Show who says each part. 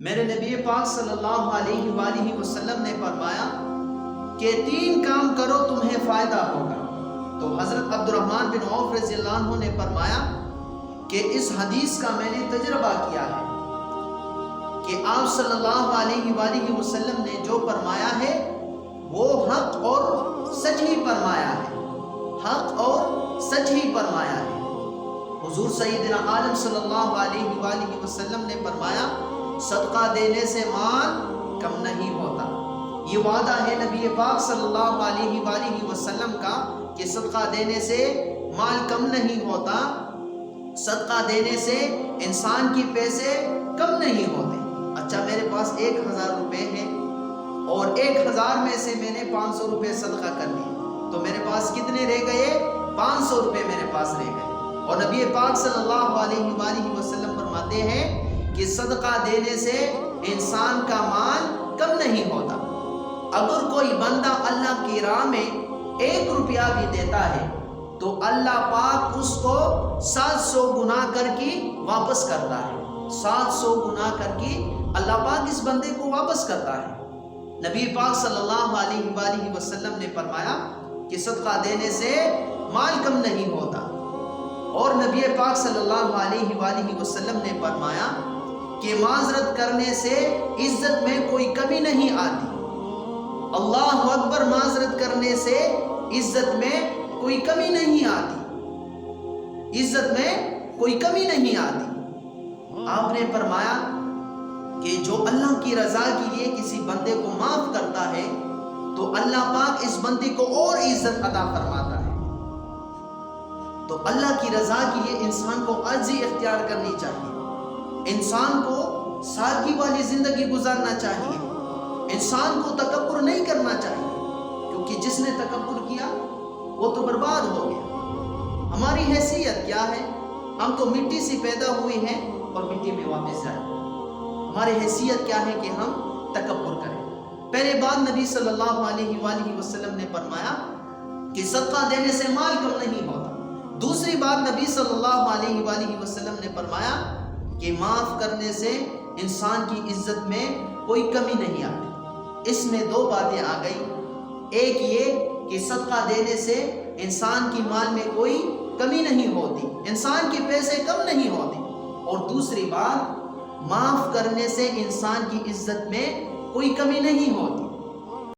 Speaker 1: میرے نبی پاک صلی اللہ علیہ وآلہ وسلم نے فرمایا کہ 3 کام کرو تمہیں فائدہ ہوگا۔ تو حضرت عبد الرحمن بن عوف رضی اللہ عنہ نے فرمایا کہ اس حدیث کا میں نے تجربہ کیا ہے کہ آپ صلی اللہ علیہ وآلہ وسلم نے جو فرمایا ہے وہ حق اور سچ ہی فرمایا ہے، حق اور سچ ہی فرمایا ہے۔ حضور سیدنا عالم صلی اللہ علیہ وآلہ وسلم نے فرمایا صدقہ دینے سے مال کم نہیں ہوتا۔ یہ وعدہ ہے نبی پاک صلی اللہ علیہ وآلہ وسلم کا کہ صدقہ دینے سے مال کم نہیں ہوتا، صدقہ دینے سے انسان کی پیسے کم نہیں ہوتے۔ اچھا میرے پاس 1000 روپے ہیں اور 1000 میں سے میں نے 500 روپے صدقہ کر دی، تو میرے پاس کتنے رہ گئے؟ 500 روپے میرے پاس رہ گئے۔ اور نبی پاک صلی اللہ علیہ وآلہ وسلم فرماتے ہیں کہ صدقہ دینے سے انسان کا مال کم نہیں ہوتا۔ اگر کوئی بندہ اللہ کی راہ میں 1 روپیہ بھی دیتا ہے تو اللہ پاک اس کو 700 گنا کر کے واپس کرتا ہے، 700 گنا کر کے اللہ پاک اس بندے کو واپس کرتا ہے۔ نبی پاک صلی اللہ علیہ وآلہ وسلم نے فرمایا کہ صدقہ دینے سے مال کم نہیں ہوتا۔ اور نبی پاک صلی اللہ علیہ وآلہ وسلم نے فرمایا کہ معذرت کرنے سے عزت میں کوئی کمی نہیں آتی۔ اللہ اکبر، معذرت کرنے سے عزت میں کوئی کمی نہیں آتی، عزت میں کوئی کمی نہیں آتی۔ آپ نے فرمایا کہ جو اللہ کی رضا کے لیے کسی بندے کو معاف کرتا ہے تو اللہ پاک اس بندے کو اور عزت عطا فرماتا ہے۔ تو اللہ کی رضا کے لیے انسان کو عاجزی اختیار کرنی چاہیے، انسان کو سادگی والی زندگی گزارنا چاہیے، انسان کو تکبر نہیں کرنا چاہیے، کیونکہ جس نے تکبر کیا وہ تو برباد ہو گیا۔ ہماری حیثیت کیا ہے؟ ہم تو مٹی سے پیدا ہوئے ہیں اور مٹی میں واپس جائیں۔ ہماری حیثیت کیا ہے کہ ہم تکبر کریں؟ پہلے بات نبی صلی اللہ علیہ وآلہ وسلم نے فرمایا کہ صدقہ دینے سے مال کم نہیں ہوتا۔ دوسری بات نبی صلی اللہ علیہ وآلہ وسلم نے فرمایا کہ معاف کرنے سے انسان کی عزت میں کوئی کمی نہیں آتی۔ اس میں 2 باتیں آ گئی، ایک یہ کہ صدقہ دینے سے انسان کی مال میں کوئی کمی نہیں ہوتی، انسان کے پیسے کم نہیں ہوتے، اور دوسری بات معاف کرنے سے انسان کی عزت میں کوئی کمی نہیں ہوتی۔